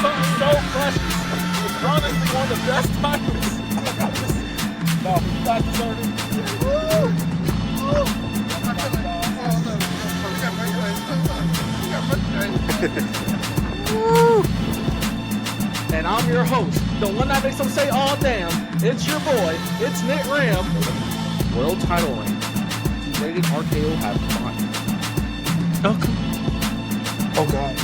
something so precious. It's honestly one of the best titles. No, you guys deserve it. Woo! And I'm your host, the one that makes them say, "Oh damn!" It's your boy, it's NITRAM. World title reign. Rated RKO have combined. Welcome. Oh god.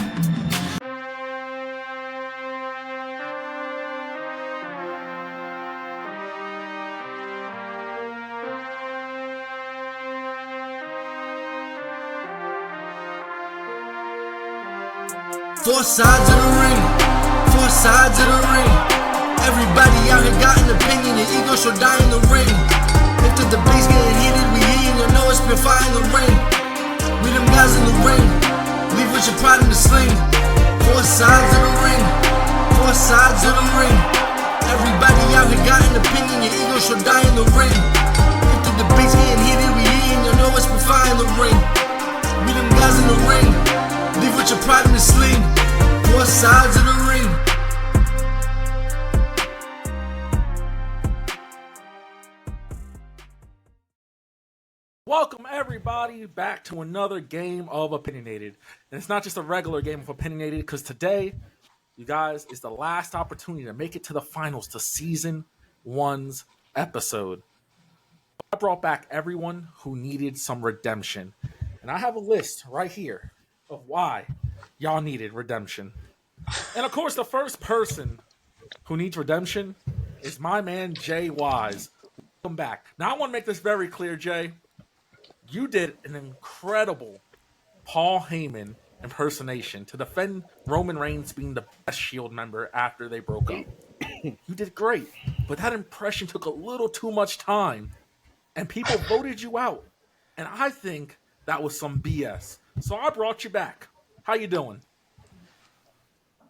Four sides of the ring, four sides of the ring. Everybody out here got an opinion, and ego shall die in the ring. If the debate's getting heated, we heating, you know it's been fire in the ring. We them guys in the ring, leave with your pride in the sling. Four sides of the ring, four sides of the ring. Everybody out here got an opinion, your ego shall die in the ring. If the debate's getting heated, we heating, you know it's been fire in the ring. We them guys in the ring, leave with your pride in the sling. Four sides of the ring. Welcome everybody back to another game of Opinionated. And it's not just a regular game of Opinionated, because today, you guys, is the last opportunity to make it to the finals to Season 1's episode. I brought back everyone who needed some redemption. And I have a list right here of why y'all needed redemption. And of course, the first person who needs redemption is my man, JAYWISE. Welcome back. Now, I want to make this very clear, Jay. You did an incredible Paul Heyman impersonation to defend Roman Reigns being the best Shield member after they broke up. You did great, but that impression took a little too much time, and people voted you out. And I think that was some BS. So I brought you back. How you doing?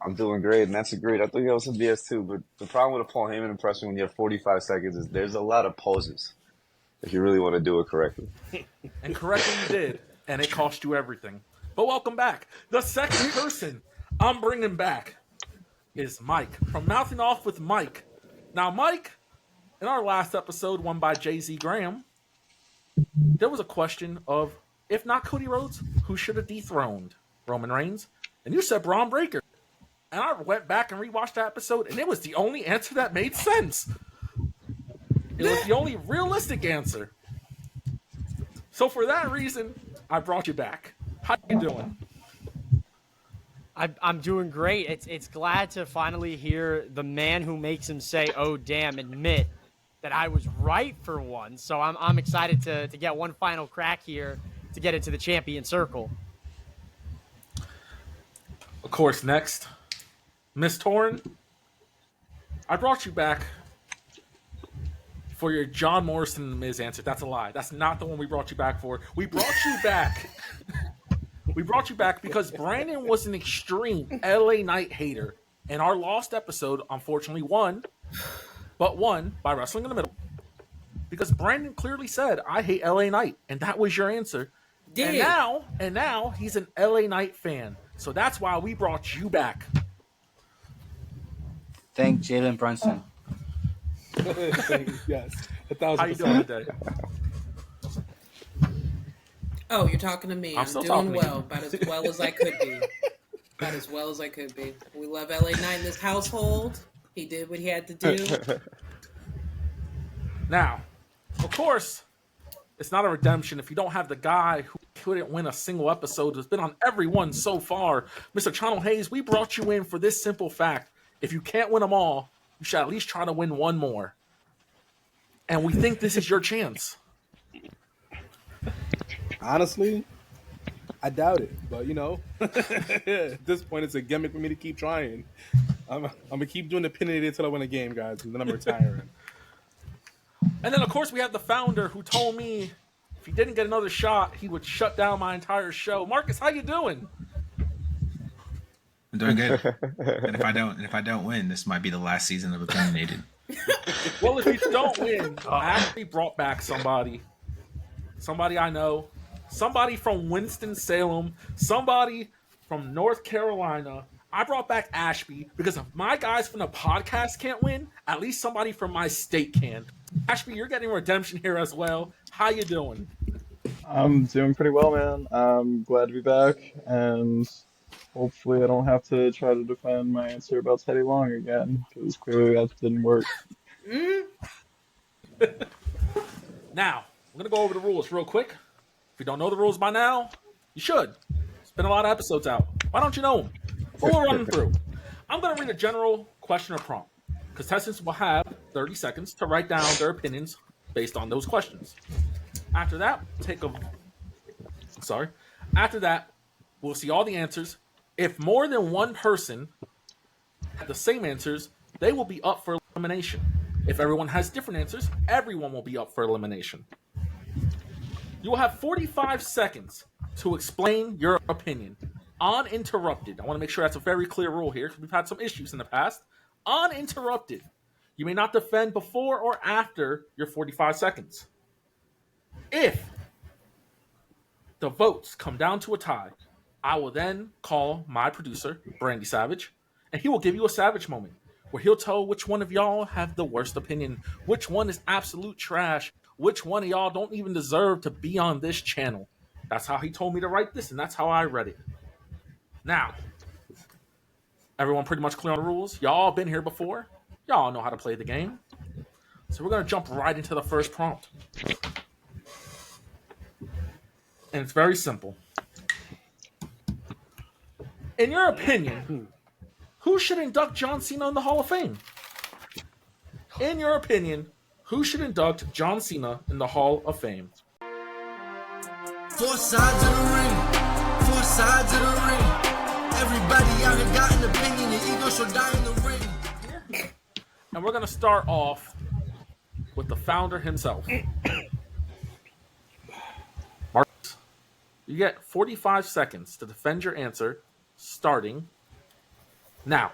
I'm doing great, and that's a great. I think that was some BS too, but the problem with a Paul Heyman impression when you have 45 seconds is there's a lot of pauses if you really want to do it correctly. And correctly you did, and it cost you everything. But welcome back. The second person I'm bringing back is Mike from Mouthing Off with Mike. Now, Mike, in our last episode, won by Jay-Z Graham, there was a question of, if not Cody Rhodes, who should have dethroned Roman Reigns? And you said Braun Breaker. And I went back and rewatched that episode, and it was the only answer that made sense. It was the only realistic answer. So for that reason, I brought you back. How you doing? I'm doing great. It's glad to finally hear the man who makes him say, "Oh damn," admit that I was right for once. So I'm excited to get one final crack here to get into the champion circle. Of course, next, Miss Taurean, I brought you back for your John Morrison and the Miz answer. That's a lie. That's not the one we brought you back for. We brought you back. We brought you back because Brandon was an extreme LA Knight hater. And our lost episode, unfortunately, won by Wrestling in the Middle. Because Brandon clearly said, "I hate LA Knight." And that was your answer. Damn. And now he's an LA Knight fan. So that's why we brought you back. Thank Jalen Brunson. Yes. How you doing today? Oh, you're talking to me. I'm still doing talking to well, about as well as I could be. About as well as I could be. We love LA Knight in this household. He did what he had to do. Now, of course, it's not a redemption if you don't have the guy who couldn't win a single episode who's been on every one so far. Mr. CHANO Hayes, we brought you in for this simple fact. If you can't win them all, you should at least try to win one more. And we think this is your chance. Honestly, I doubt it. But, you know, at this point, it's a gimmick for me to keep trying. I'm going to keep doing Opinionated until I win a game, guys, and then I'm retiring. And then, of course, we have the founder who told me if he didn't get another shot, he would shut down my entire show. Marcus, how you doing? I'm doing good. And if I don't win, this might be the last season of Opinionated. Well, if you don't win, I actually brought back somebody I know, somebody from Winston-Salem, somebody from North Carolina. I brought back Ashby because if my guys from the podcast can't win, at least somebody from my state can. Ashby, you're getting redemption here as well. How you doing? I'm doing pretty well, man. I'm glad to be back, and hopefully I don't have to try to defend my answer about Teddy Long again, because clearly that didn't work. Now, I'm going to go over the rules real quick. If you don't know the rules by now, you should. It's been a lot of episodes out. Why don't you know them? But we'll run them through. I'm going to read a general question or prompt. Contestants will have 30 seconds to write down their opinions based on those questions. After that, After that, we'll see all the answers. If more than one person have the same answers, they will be up for elimination. If everyone has different answers, everyone will be up for elimination. You will have 45 seconds to explain your opinion, uninterrupted. I want to make sure that's a very clear rule here, because we've had some issues in the past. Uninterrupted. You may not defend before or after your 45 seconds. If the votes come down to a tie, I will then call my producer, Brandy Savage, and he will give you a Savage moment, where he'll tell which one of y'all have the worst opinion, which one is absolute trash, which one of y'all don't even deserve to be on this channel. That's how he told me to write this, and that's how I read it. Now, everyone pretty much clear on the rules? Y'all been here before. Y'all know how to play the game. So we're going to jump right into the first prompt. And it's very simple. In your opinion, who should induct John Cena in the Hall of Fame? In your opinion, who should induct John Cena in the Hall of Fame? Four sides of the ring. Four sides of the ring. Everybody out here got an opinion. The ego shall die in the ring. And we're going to start off with the founder himself. Marcus, you get 45 seconds to defend your answer, starting now.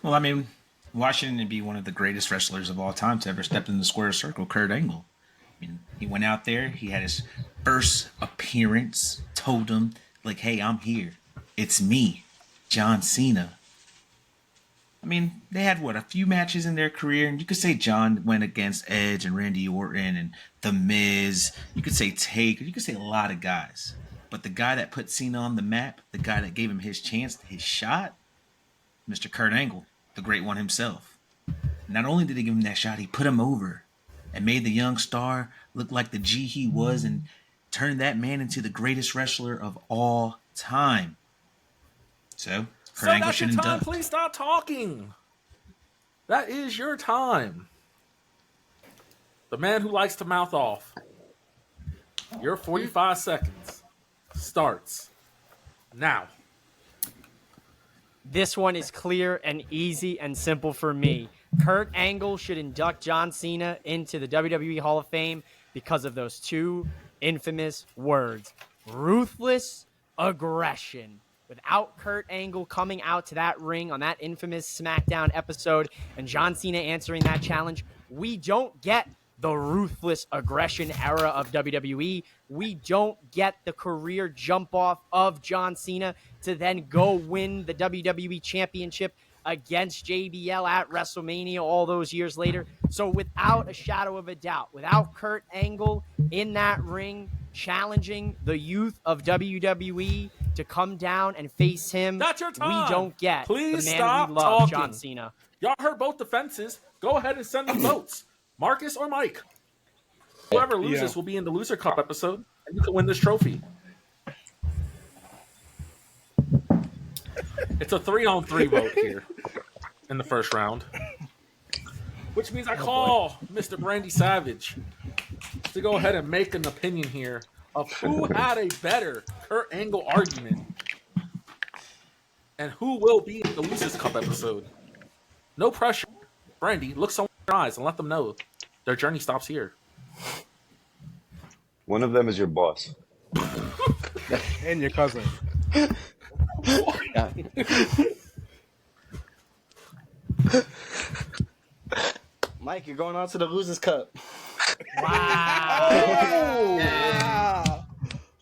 Well, I mean, Washington would be one of the greatest wrestlers of all time to ever step in the square circle, Kurt Angle. I mean, he went out there, he had his first appearance, told him, like, hey, I'm here. It's me, John Cena. I mean, they had, a few matches in their career, and you could say John went against Edge and Randy Orton and The Miz. You could say Taker. You could say a lot of guys. But the guy that put Cena on the map, the guy that gave him his chance, his shot, Mr. Kurt Angle, the great one himself. Not only did he give him that shot, he put him over and made the young star look like the G he was and turned that man into the greatest wrestler of all time. So, Kurt Angle that's your should time. induct. Please stop talking. That is your time. The man who likes to mouth off. Your 45 seconds starts now. This one is clear and easy and simple for me. Kurt Angle should induct John Cena into the WWE Hall of Fame because of those two infamous words: ruthless aggression. Without Kurt Angle coming out to that ring on that infamous SmackDown episode and John Cena answering that challenge, we don't get the ruthless aggression era of WWE. We don't get the career jump off of John Cena to then go win the WWE Championship against JBL at WrestleMania all those years later. So without a shadow of a doubt, without Kurt Angle in that ring challenging the youth of WWE to come down and face him, That's your time. we don't get Please the man stop we love, talking. John Cena. Y'all heard both defenses. Go ahead and send the votes. Marcus or Mike. Whoever loses will be in the Loser Cup episode, and you can win this trophy. It's a 3-on-3 vote here in the first round, which means I call Mr. Brandy Savage to go ahead and make an opinion here of who had a better Kurt Angle argument and who will be in the Losers Cup episode. No pressure. Brandy, look someone in their eyes and let them know their journey stops here. One of them is your boss. And your cousin. Mike, you're going on to the Losers Cup. Wow.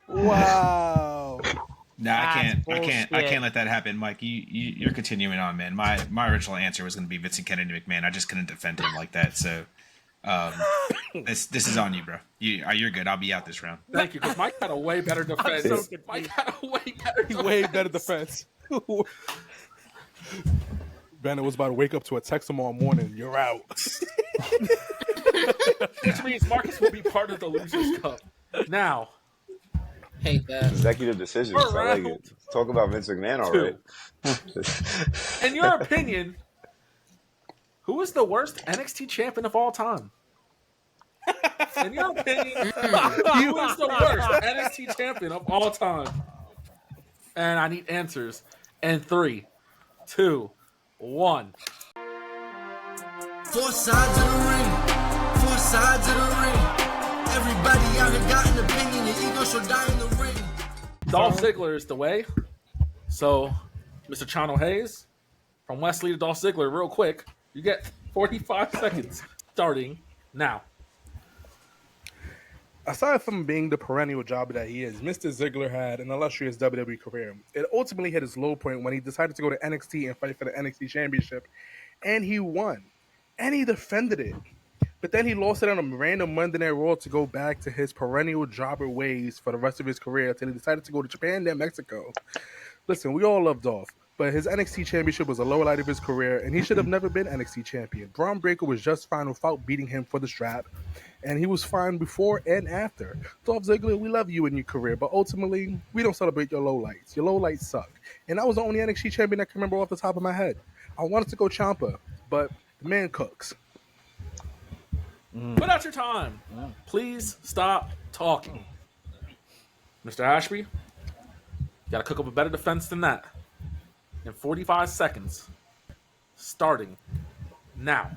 Wow. No, I can't. That's I can't bullshit. let that happen, Mike. You're continuing on, man. My original answer was going to be Vincent Kennedy McMahon. I just couldn't defend him like that. So, this is on you, bro. You're good. I'll be out this round. Thank you, because Mike had a way better defense. so confused. Mike had a way better defense. Way better defense. Banner was about to wake up to a text tomorrow morning. You're out. Which means Marcus will be part of the Losers Cup. Now, Hate that. Executive decisions. I like it. Talk about Vince McMahon, all right. in your opinion, who is the worst NXT champion of all time? In your opinion, who is the worst NXT champion of all time? And I need answers. In 3, 2, 1. Four sides of the ring. Four sides of the ring. Everybody out here got an opinion. Your ego shall die in the ring. Dolph Ziggler is the way. So, Mr. Chano Hayes, from Wesley to Dolph Ziggler, real quick, you get 45 seconds starting now. Aside from being the perennial jobber that he is, Mr. Ziggler had an illustrious WWE career. It ultimately hit his low point when he decided to go to NXT and fight for the NXT Championship, and he won. And he defended it. But then he lost it on a random Monday Night Raw to go back to his perennial jobber ways for the rest of his career until he decided to go to Japan, then Mexico. Listen, we all love Dolph, but his NXT Championship was a lower light of his career, and he should have never been NXT Champion. Braun Breaker was just fine without beating him for the strap, and he was fine before and after. Dolph Ziggler, we love you in your career, but ultimately, we don't celebrate your lowlights. Your lowlights suck. And I was the only NXT Champion I can remember off the top of my head. I wanted to go Ciampa, but the man cooks. Put out your time. Please stop talking. Mr. Ashby, you got to cook up a better defense than that. In 45 seconds, starting now.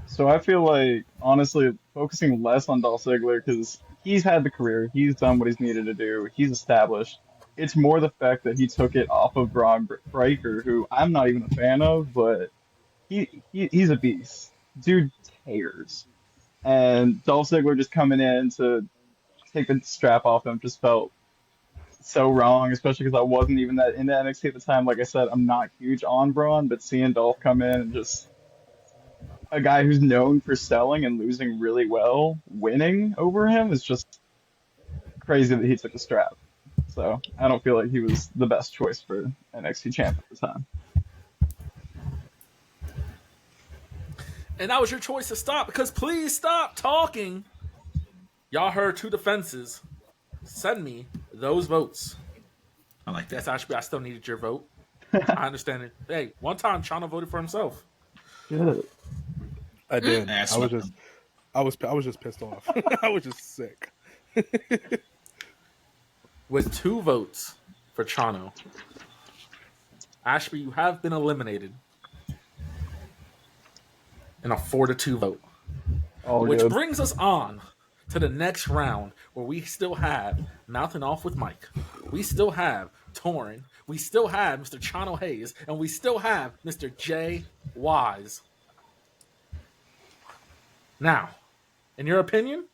So I feel like, honestly, focusing less on Dolph Ziggler, because he's had the career, he's done what he's needed to do, he's established. It's more the fact that he took it off of Braun Breaker, who I'm not even a fan of, but he's a beast. Dude tears. And Dolph Ziggler just coming in to take the strap off him just felt so wrong, especially because I wasn't even that into NXT at the time. Like I said, I'm not huge on Braun, but seeing Dolph come in and just a guy who's known for selling and losing really well, winning over him is just crazy that he took the strap. So I don't feel like he was the best choice for NXT champ at the time. And that was your choice to stop, because please stop talking. Y'all heard two defenses. Send me those votes. I like that. Yes, Ashby, I still needed your vote. I understand it. Hey, one time Chano voted for himself. Good. I did. Yeah, I was just pissed off. I was just sick. With 2 votes for Chano, Ashby, you have been eliminated in a 4-2 vote. All Which good. brings us on to the next round, where we still have Mouthing Off with Mike. We still have Taurean. We still have Mr. Chano Hayes. And we still have Mr. JAYWISE. Now, in your opinion,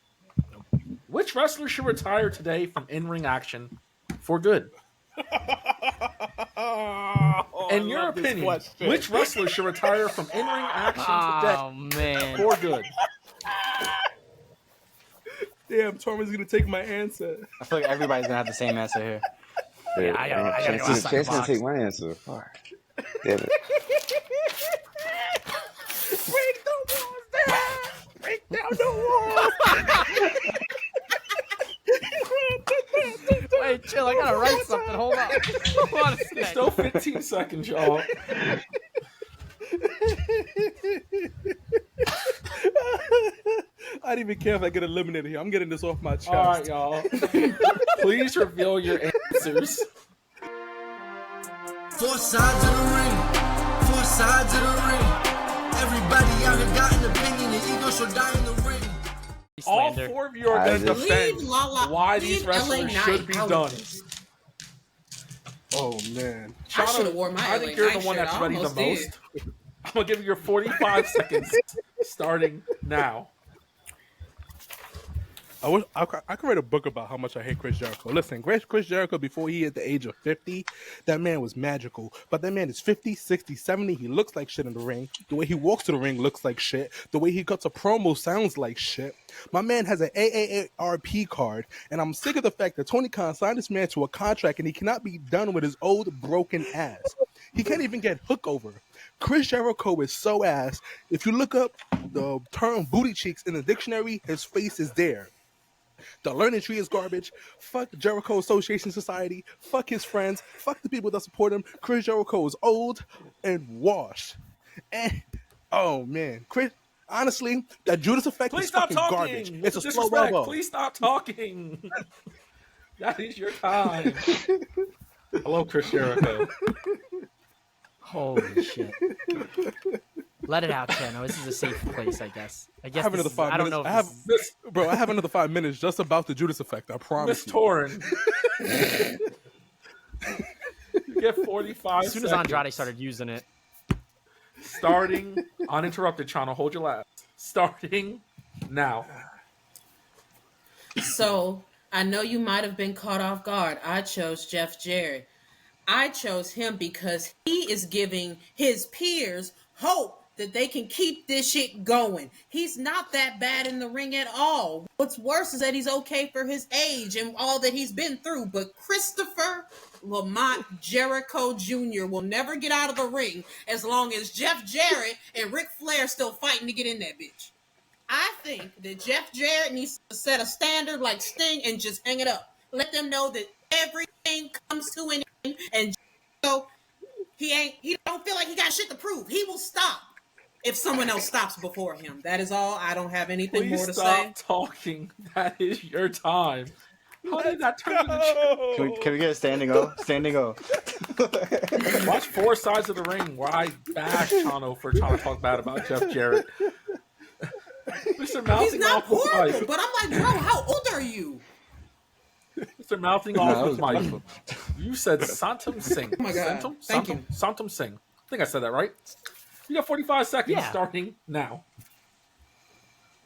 which wrestler should retire today from in-ring action for good? In your opinion, which wrestler should retire from in-ring action today man. for good? Damn, Torman's gonna take my answer. I feel like everybody's gonna have the same answer here. Yeah, I gotta go outside the Chance gonna box. take my answer. Fuck. Damn it. Break the walls down! Break down the walls! Wait, chill. I gotta write something. Hold on. Hold on a second. Still 15 seconds, y'all. I don't even care if I get eliminated here. I'm getting this off my chest. All right, y'all. Please reveal your answers. Four sides of the ring. Four sides of the ring. Everybody out here got an opinion. Your ego shall die in the ring. All Slander. 4 of you are going to defend Leave Lala. why leave these wrestlers LA should be out done. of this. Oh man. I should have worn my I LA think you're the Knight one shirt. that's I ready the almost did. most. I'm going to give you your 45 seconds starting now. I could write a book about how much I hate Chris Jericho. Listen, Chris Jericho, before he hit the age of 50, that man was magical. But that man is 50, 60, 70. He looks like shit in the ring. The way he walks to the ring looks like shit. The way he cuts a promo sounds like shit. My man has an AARP card, and I'm sick of the fact that Tony Khan signed this man to a contract and he cannot be done with his old broken ass. He can't even get hook over. Chris Jericho is so ass. If you look up the term booty cheeks in the dictionary, his face is there. The learning tree is garbage. Fuck Jericho Association Society. Fuck his friends. Fuck the people that support him. Chris Jericho is old and washed. And oh man, Chris. Honestly, that Judas effect Please is stop fucking talking. garbage. It's It's a slow elbow. Please stop talking. That is your time. Hello, Chris Jericho. Holy shit. Let it out, Chano. This is a safe place, I guess. I have another 5 minutes. I don't know. I have another 5 minutes just about the Judas effect. I promise. Miss Taurean. You get 45 as soon as Andrade started using it. Starting uninterrupted, Chano. Hold your last. Starting now. So I know you might have been caught off guard. I chose Jeff Jarrett. I chose him because he is giving his peers hope that they can keep this shit going. He's not that bad in the ring at all. What's worse is that he's okay for his age and all that he's been through. But Christopher Lamont Jericho Jr. will never get out of the ring as long as Jeff Jarrett and Ric Flair still fighting to get in that bitch. I think that Jeff Jarrett needs to set a standard like Sting and just hang it up. Let them know that everything comes to an end, and so he don't feel like he got shit to prove. He will stop if someone else stops before him. That is all. I don't have anything more to say. Stop talking. That is your time. How did that turn into Can we get a standing O? Standing O. Watch Four Sides of the Ring where I bash Chano for trying to talk bad about Jeff Jarrett. Mr. Mouthing He's not off with horrible, Mike. but I'm like, bro, how old are you? Mr. Mouthing off with Mike. You said Santum Singh. Oh my God. Thank you. Santum Singh. I think I said that right. You got 45 seconds starting now.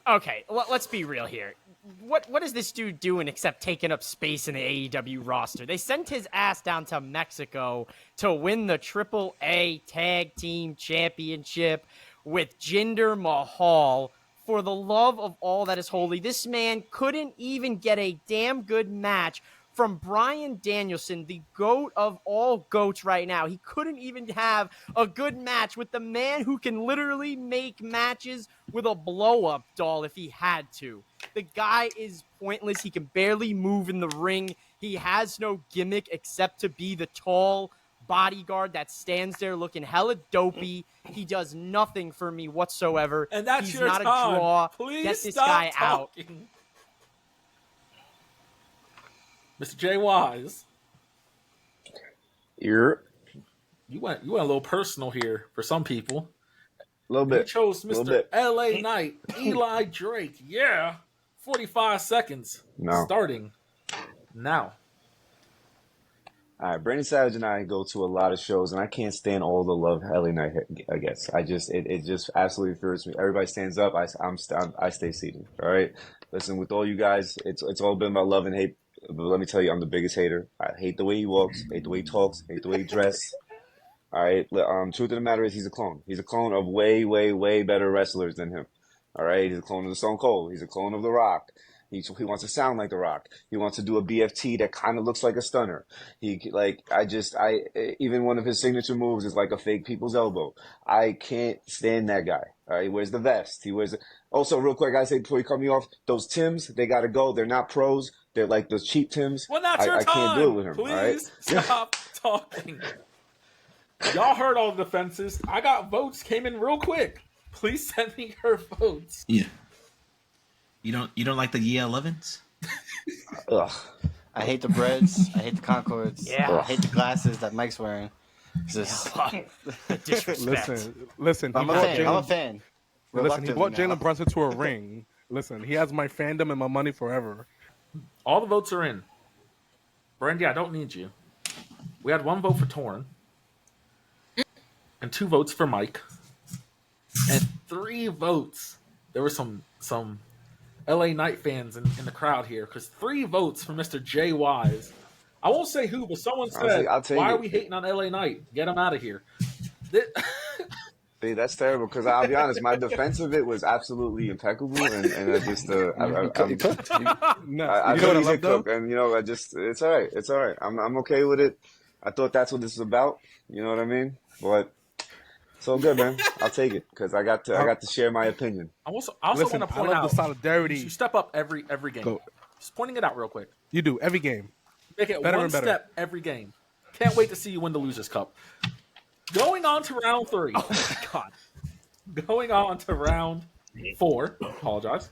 Okay, well, let's be real here. What is this dude doing except taking up space in the AEW roster? They sent his ass down to Mexico to win the AAA Tag Team Championship with Jinder Mahal. For the love of all that is holy, this man couldn't even get a damn good match from Bryan Danielson, the GOAT of all GOATs right now. He couldn't even have a good match with the man who can literally make matches with a blow-up doll if he had to. The guy is pointless. He can barely move in the ring. He has no gimmick except to be the tall bodyguard that stands there looking hella dopey. He does nothing for me whatsoever. And that's He's your not time. a draw. Please Get this stop guy talking. Mr. JAYWISE. You're You went a little personal here for some people. a little You bit. chose Little Mr. bit. LA Knight, Eli Drake. Yeah. 45 seconds. No. Starting now. All right, Brandon Savage and I go to a lot of shows, and I can't stand all the love LA Knight gets. It just absolutely infuriates me. Everybody stands up, I stay seated. All right, listen, with all you guys, it's all been about love and hate. But let me tell you, I'm the biggest hater. I hate the way he walks, hate the way he talks, hate the way he dresses. All right, truth of the matter is he's a clone. He's a clone of way, way, way better wrestlers than him. All right, he's a clone of the Stone Cold. He's a clone of The Rock. He wants to sound like The Rock. He wants to do a BFT that kind of looks like a stunner. Even one of his signature moves is like a fake people's elbow. I can't stand that guy. All right, he wears the vest. Also, real quick, I say before you cut me off, those Tims, they got to go. They're not pros. They're like those cheap Tims. Well, that's your I time. can't do it with him. Please all right? stop talking. Y'all heard all the defenses. I got votes. Came in real quick. Please send me your votes. Yeah. You don't like the Yale 11s? Ugh. I hate the breads. I hate the Concords. Yeah. I hate the glasses that Mike's wearing. Just, Disrespect. Listen. I'm a fan. Listen, he brought Reluctantly now. Jalen Brunson to a ring. Listen, he has my fandom and my money forever. All the votes are in. Brandy, I don't need you. We had 1 vote for Taurean. And 2 votes for Mike. And 3 votes. There were some LA Knight fans in the crowd here because 3 votes for Mr. JAYWISE. I won't say who, but someone said, I'll take "Why are it. we hating on LA Knight? Get him out of here." See, that's terrible because I'll be honest, my defense of it was absolutely impeccable, and I just You cooked. No, I you know know what I he's a love though? cook, and I just it's all right, it's all right. I'm okay with it. I thought that's what this is about. You know what I mean? But it's all good, man. I'll take it because I got to share my opinion. I also Listen, want to I point love out the solidarity. you step up every game. Go. Just pointing it out real quick. You do every game. Make it Better one and better. step every game. Can't wait to see you win the Losers Cup. Going on to round 3. Oh my god. Going on to round 4. Apologize.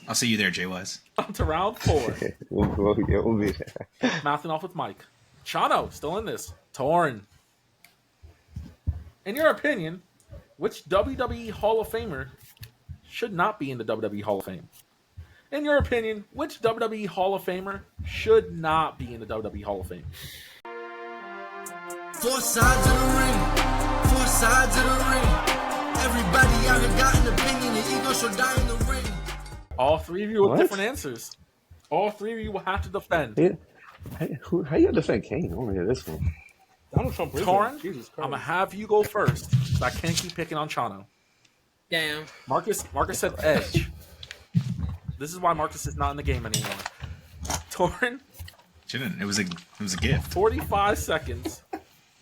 I'll see you there, JAYWISE. On to round 4. We'll be there. Mouthing off with Mike. CHANO, still in this. TAUREAN. In your opinion, which WWE Hall of Famer should not be in the WWE Hall of Fame? In your opinion, which WWE Hall of Famer should not be in the WWE Hall of Fame? 4 sides of the ring. 4 sides of the ring. Everybody out here got an opinion. The ego shall die in the ring. All 3 of you with What? different answers. All 3 of you will have to defend. How you defend Kane? I want to hear this one. Donald Trump. TAUREAN, Jesus I'm Christ. gonna have you go first. So I can't keep picking on CHANO. Damn. Marcus said Edge. This is why Marcus is not in the game anymore. TAUREAN, Shouldn't. It was a gift. 45 seconds.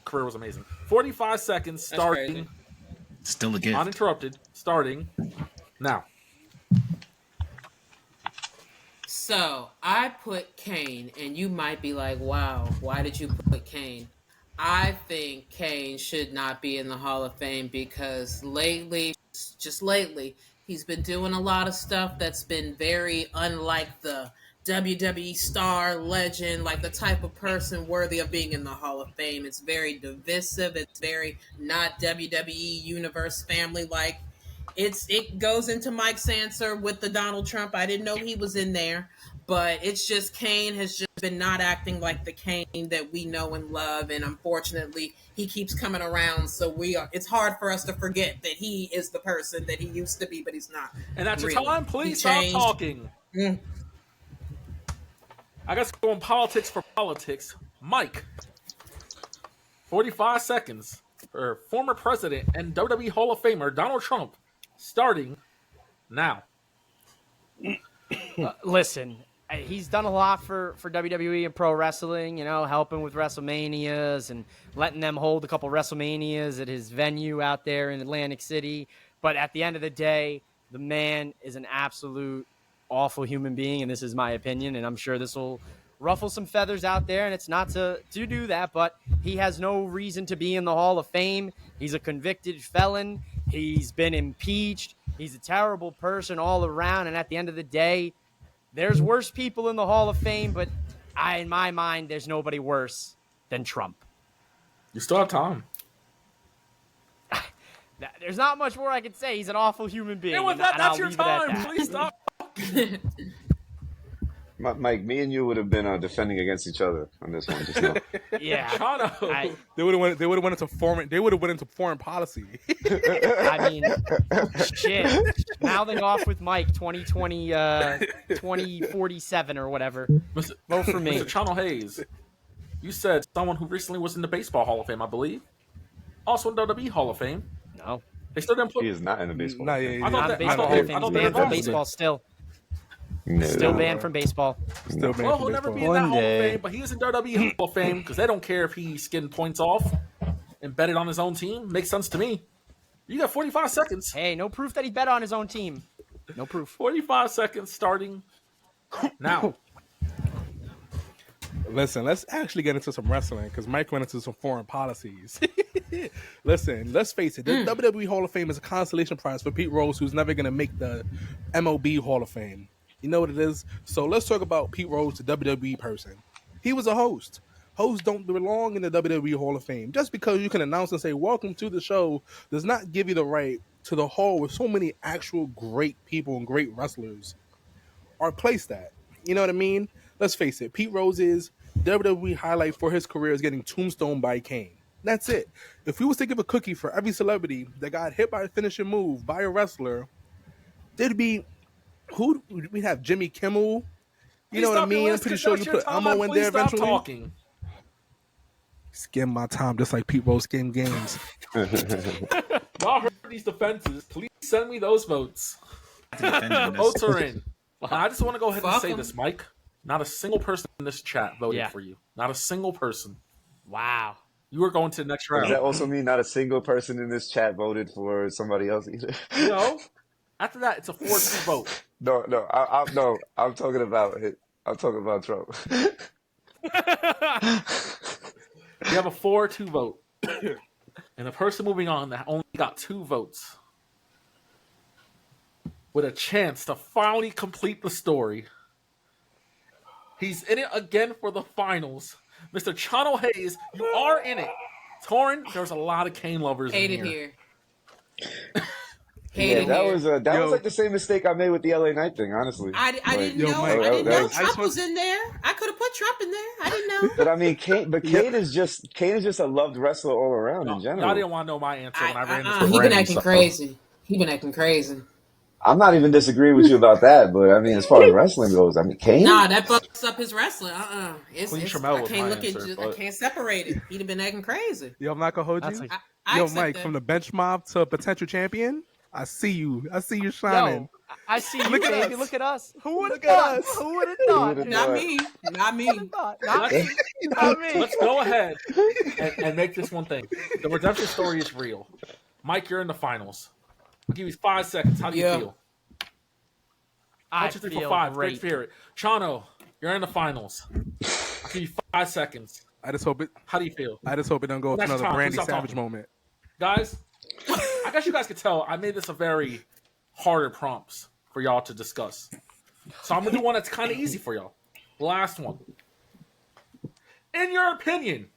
Career was amazing. 45 seconds starting, crazy. Still a gift. uninterrupted, starting now. So I put Kane, and you might be like, wow, why did you put Kane? I think Kane should not be in the Hall of Fame because just lately, he's been doing a lot of stuff that's been very unlike the WWE star legend, like the type of person worthy of being in the Hall of Fame. It's very divisive. It's very not WWE universe family like. It goes into Mike's answer with the Donald Trump. I didn't know he was in there, but it's just Kane has just been not acting like the Kane that we know and love, and unfortunately, he keeps coming around. So it's hard for us to forget that he is the person that he used to be, but he's not. And at your really. time, He please stop changed. talking. Mm. I guess going politics for politics. Mike, 45 seconds for former president and WWE Hall of Famer Donald Trump, starting now. Listen, he's done a lot for WWE and pro wrestling, helping with WrestleManias and letting them hold a couple WrestleManias at his venue out there in Atlantic City. But at the end of the day, the man is an absolute awful human being, and this is my opinion, and I'm sure this will ruffle some feathers out there, and it's not to do that, but he has no reason to be in the Hall of Fame. He's a convicted felon. He's been impeached. He's a terrible person all around, and at the end of the day, there's worse people in the Hall of Fame, but in my mind, there's nobody worse than Trump. You still have time. There's not much more I can say. He's an awful human being. And with and that, I'll that's your leave it at time. that. Please stop. Mike, me and you would have been defending against each other on this one just now. Yeah. CHANO. They would have went into foreign. They would have went into foreign policy. I mean, shit. Mouthing off with Mike 2020, 2047 or whatever. Mr. Vote for me. Mr. CHANO Hayes, you said someone who recently was in the Baseball Hall of Fame, I believe. Also in WWE Hall of Fame. No. They still didn't put. He is not in the baseball. Nah, I yeah, thought Not that- a baseball I Hall of thought Fame. He's they banned from were baseball still. No. Still banned from baseball. Still banned Well, from he'll never baseball. be in that One Hall of day. Fame, but he is in WWE Hall of Fame because they don't care if he's getting points off and betted on his own team. Makes sense to me. You got 45 seconds. Hey, no proof that he bet on his own team. No proof. 45 seconds starting now. Listen, let's actually get into some wrestling because Mike went into some foreign policies. Listen, let's face it. The WWE Hall of Fame is a consolation prize for Pete Rose, who's never going to make the MLB Hall of Fame. You know what it is? So let's talk about Pete Rose, the WWE person. He was a host. Hosts don't belong in the WWE Hall of Fame. Just because you can announce and say, welcome to the show, does not give you the right to the hall where so many actual great people and great wrestlers are placed at. You know what I mean? Let's face it. Pete Rose's WWE highlight for his career is getting tombstoned by Kane. That's it. If we was to give a cookie for every celebrity that got hit by a finishing move by a wrestler, there'd be who we have Jimmy Kimmel. You Please know what I stop your mean? I'm list, pretty 'cause sure that's you your put time. Elmo in Please there stop eventually. talking. Skim my time just like Pete Rose skim games. Y'all heard these defenses. Please send me those votes. To defend him The in this. votes are in. And I just want to go ahead and Fuck say 'em. this, Mike. Not a single person in this chat voted Yeah. for you. Not a single person. Wow. You are going to the next Does round. that also mean not a single person in this chat voted for somebody else either? No. After that, it's a 4-2 vote. No, I'm talking about it. I'm talking about Trump. You have a 4-2 vote. And the person moving on that only got 2 votes with a chance to finally complete the story. He's in it again for the finals. Mr. Chano Hayes, you are in it. Torrin, there's a lot of Kane lovers Hate in it here. here. Yeah, Hate it that here. was like the same mistake I made with the LA Knight thing, honestly. I Like, didn't yo, know. Mike, I didn't that know was- Trump was in there. I could have put Trump in there. I didn't know. But I mean, Kane is just a loved wrestler all around in Y'all general. didn't want to know my answer when I ran this. He been acting crazy. He been acting crazy. I'm not even disagreeing with you about that, but I mean, as far as wrestling goes, I mean, Kane. Nah, that fucks up his wrestling. Queen It's Tramel I was can't my look answer, at just, but- I can't separate it. He'd have been acting crazy. Yo, I'm not gonna hold That's you. like, I Yo, accept Mike, that. from the bench mob to potential champion, I see you. I see you shining. yo, I see you, Look at baby. us. Look at us. Who would have Look at thought? us. Who would have Who thought? would've Not thought? me. Not me. Not me. Not me. Let's go ahead and make this one thing. The redemption story is real. Mike, you're in the finals. I'll give you 5 seconds. How do you Yeah. feel? I 1, 2, 3, 4, feel 5. great. Great spirit. Chano, you're in the finals. I'll give you 5 seconds. I just hope it. How do you feel? I just hope it don't go to Next another time, Brandy please stop Savage talking. moment. Guys, I guess you guys could tell I made this a very harder prompts for y'all to discuss. So I'm going to do one that's kind of easy for y'all. Last one. In your opinion,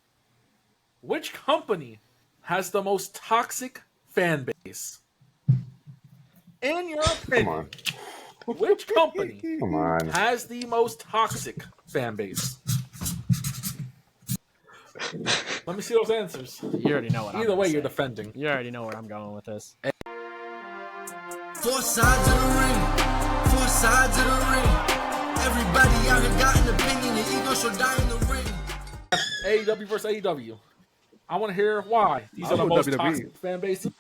which company has the most toxic fan base? In your opinion, which company Come on. has the most toxic fan base? Let me see those answers. You already know what I'm Either gonna way, say. you're defending. You already know where I'm going with this. 4 sides of the ring. 4 sides of the ring. Everybody out here got an opinion. The ego shall die in the ring. AEW versus AEW. I want to hear why these I'll are the go most WWE. toxic fan bases.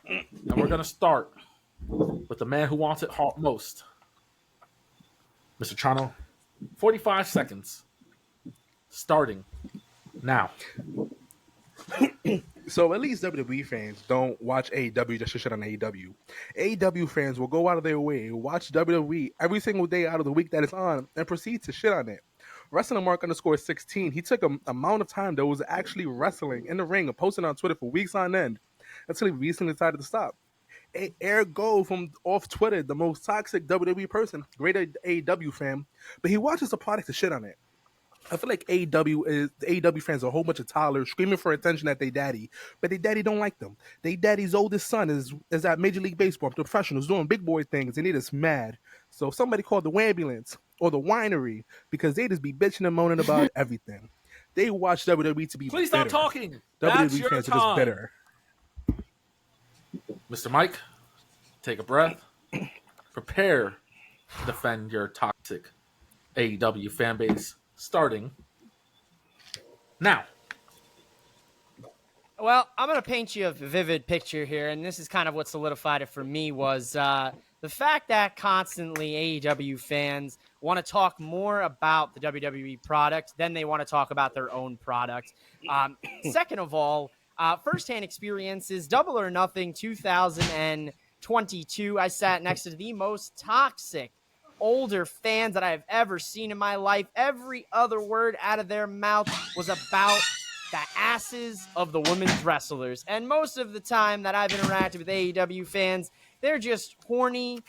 And we're going to start with the man who wants it most. Mr. Chano, 45 seconds. Starting now. So at least WWE fans don't watch AEW just to shit on AEW. AEW fans will go out of their way, watch WWE every single day out of the week that it's on, and proceed to shit on it. Wrestling Mark _16, he took an amount of time that was actually wrestling in the ring and posting on Twitter for weeks on end until he recently decided to stop. Ergo from off Twitter, the most toxic WWE person, great AEW fan, but he watches the product to shit on it. I feel like AEW fans are a whole bunch of toddlers screaming for attention at their daddy, but their daddy don't like them. Their daddy's oldest son is at Major League Baseball, professionals doing big boy things, and they just mad. So somebody called the ambulance or the winery because they just be bitching and moaning about everything. They watch WWE to be Please bitter. stop talking. That's WWE your fans are just time. bitter. Mr. Mike, take a breath. Prepare to defend your toxic AEW fan base. Starting now. Well, I'm going to paint you a vivid picture here, and this is kind of what solidified it for me was the fact that constantly AEW fans want to talk more about the WWE product than they want to talk about their own product. Second of all, firsthand experiences, Double or Nothing 2022, I sat next to the most toxic older fans that I've ever seen in my life. Every other word out of their mouth was about the asses of the women's wrestlers. And most of the time that I've interacted with AEW fans, they're just horny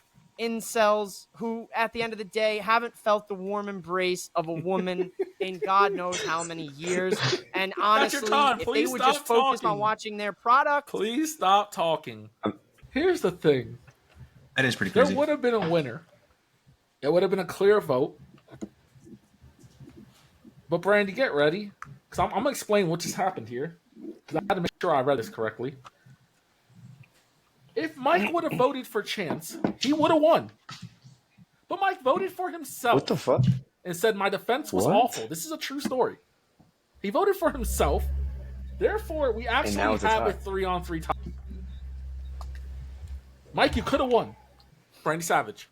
incels who, at the end of the day, haven't felt the warm embrace of a woman in God knows how many years. And honestly, time. if they Please would stop just focus on talking. watching their product, Please stop talking. Here's the thing. That is pretty There crazy. would have been a winner. It would have been a clear vote. But Brandy, get ready. Because I'm going to explain what just happened here. Because I had to make sure I read this correctly. If Mike would have voted for Chance, he would have won. But Mike voted for himself. What the fuck? And said my defense was What? awful. This is a true story. He voted for himself. Therefore, we actually now it's a have tie. a 3-on-3 tie. Mike, you could have won. Brandy Savage.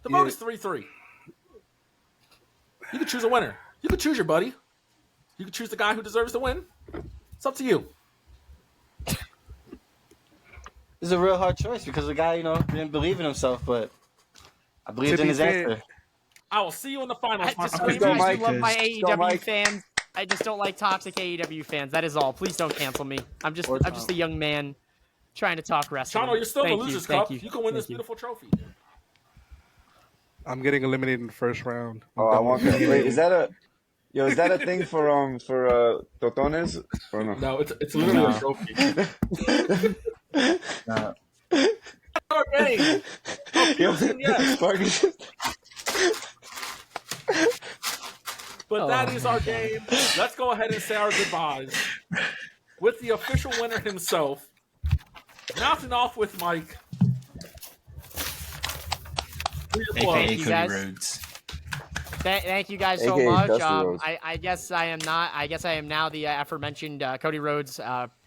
The vote is 3-3. You could choose a winner. You could choose your buddy. You could choose the guy who deserves to win. It's up to you. This is a real hard choice because the guy, didn't believe in himself, but I believed To in be his fair- answer. I will see you in the finals. I my do friend. love my Go, AEW Mike. fans. I just don't like toxic AEW fans. That is all. Please don't cancel me. I'm just a young man trying to talk wrestling. CHANO, you're still in Thank the you, Losers thank Cup. you. You can win this Thank you. beautiful trophy. I'm getting eliminated in the first round. Oh, I want that. Wait, is that a thing for Totones? Or no? No, it's literally a trophy. Our game. Yes. Marcus. But that is our game. Let's go ahead and say our goodbyes with the official winner himself. Mounting off with Mike. AKA Thank you, Cody guys. Rhodes. Thank you guys so AKA much. Dusty Rhodes. I guess I am now the aforementioned Cody Rhodes,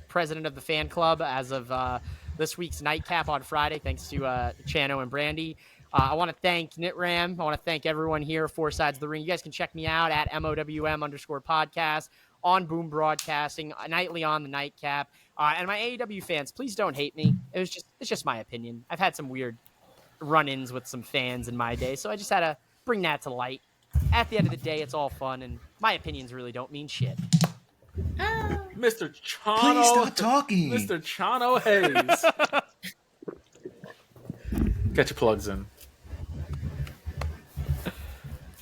president of the fan club as of this week's nightcap on Friday. Thanks to Chano and Brandy. I want to thank NITRAM. I want to thank everyone here, Four Sides of the Ring. You guys can check me out at MOWM_podcast on Boom Broadcasting, nightly on the nightcap. And my AEW fans, please don't hate me. It's just my opinion. I've had some weird run-ins with some fans in my day, so I just had to bring that to light. At the end of the day, it's all fun, and my opinions really don't mean shit. Mr. Chano. Please stop talking. Mr. Chano Hayes. Get your plugs in.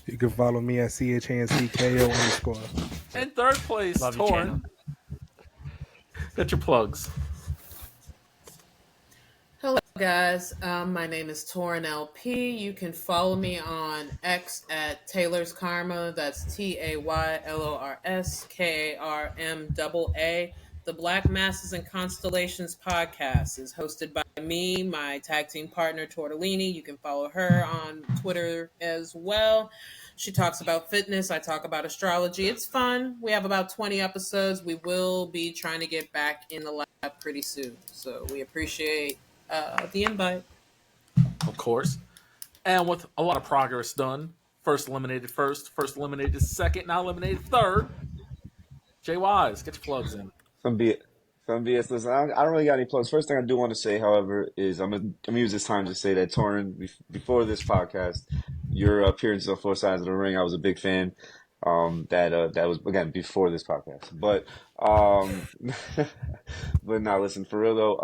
You can follow me at CHANCKO_. In third place, Love you, Torn. Get your plugs. Hello, guys. My name is Taurean LP. You can follow me on X at Taylor's Karma. That's TAYLORSKARMAA. The Black Masses and Constellations podcast is hosted by me, my tag team partner, Tortellini. You can follow her on Twitter as well. She talks about fitness. I talk about astrology. It's fun. We have about 20 episodes. We will be trying to get back in the lab pretty soon. So we appreciate the invite. Of course. And with a lot of progress done, first eliminated first eliminated second, now eliminated third. JAYWISE, get your plugs in. Some BS. Listen, I don't really got any plugs. First thing I do want to say, however, is I'm gonna use this time to say that Torrin, before this podcast, your appearance on Four Sides of the Ring, I was a big fan. That was again before this podcast, but now listen, for real though,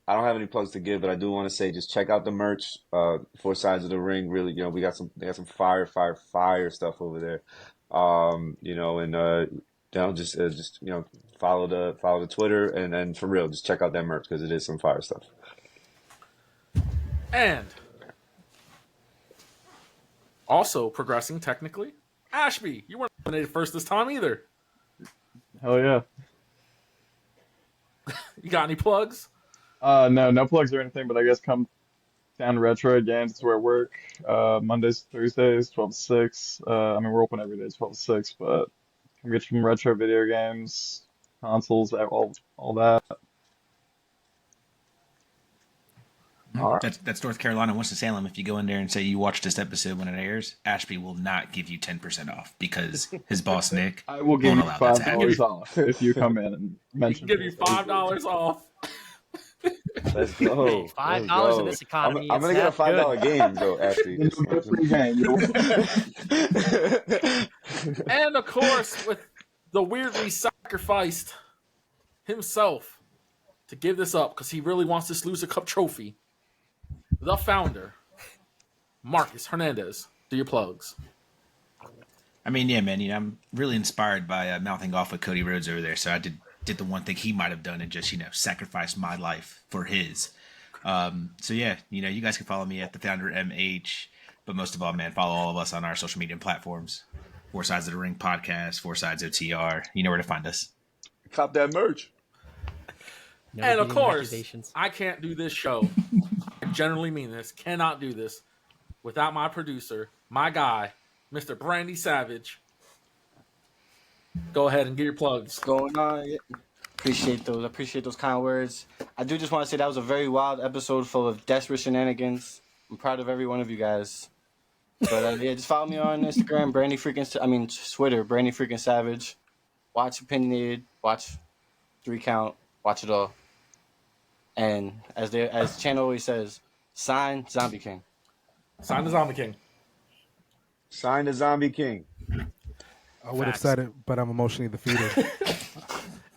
I don't have any plugs to give, but I do want to say just check out the merch. Four Sides of the Ring, really, they got some fire stuff over there. Just follow the Twitter, and then for real, just check out that merch because it is some fire stuff. And also progressing technically, Ashby, you weren't eliminated first this time either. Hell yeah. You got any plugs? No plugs or anything, but I guess come down to Retro Games. It's where I work. Mondays, Thursdays, 12 to 6. We're open every day, 12 to 6, but come get some retro video games, consoles, all that. All right. That's North Carolina, Winston-Salem. If you go in there and say you watched this episode when it airs, Ashby will not give you 10% off because his boss, Nick, I will give you won't allow that to happen. $5 off if you come in and We mention can give you $5 off. Let's go. $5 in this economy. I'm gonna It's get a that $5 game though, Ashley. You'll get a free game. And of course, with the weirdly sacrificed himself to give this up because he really wants this Loser Cup trophy, the founder, Marcus Hernandez. Do your plugs. I mean, yeah, man. I'm really inspired by mouthing off with Cody Rhodes over there. So I did the one thing he might have done and just sacrifice my life for his. So yeah, you guys can follow me at the founder MH. But most of all, man, follow all of us on our social media platforms. Four Sides of the Ring podcast, Four Sides OTR. You know where to find us. Cop that merch. No And of repeating course, accusations. I can't do this show. I generally mean this. Cannot do this without my producer, my guy, Mr. Brandy Savage. Go ahead and get your plugs. What's going on? Yeah. Appreciate those kind words. I do just want to say that was a very wild episode full of desperate shenanigans. I'm proud of every one of you guys. But yeah, just follow me on Instagram, Twitter, Brandy freaking Savage. Watch Opinionated, watch 3 Count, watch it all. And as CHANO always says, sign Zombie King. Sign the Zombie King. Sign the Zombie King. I would have said it, but I'm emotionally defeated.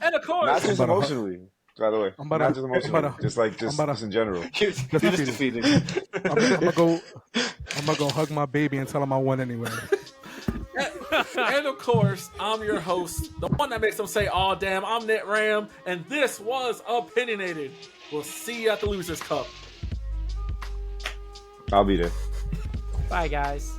And of course, Not just emotionally, by the way. Not just emotionally. Just in general. You're just defeated. I'm gonna go hug my baby and tell him I won anyway. and of course, I'm your host, the one that makes them say, "Oh damn!" I'm NITRAM, and this was Opinionated. We'll see you at the Losers Cup. I'll be there. Bye, guys.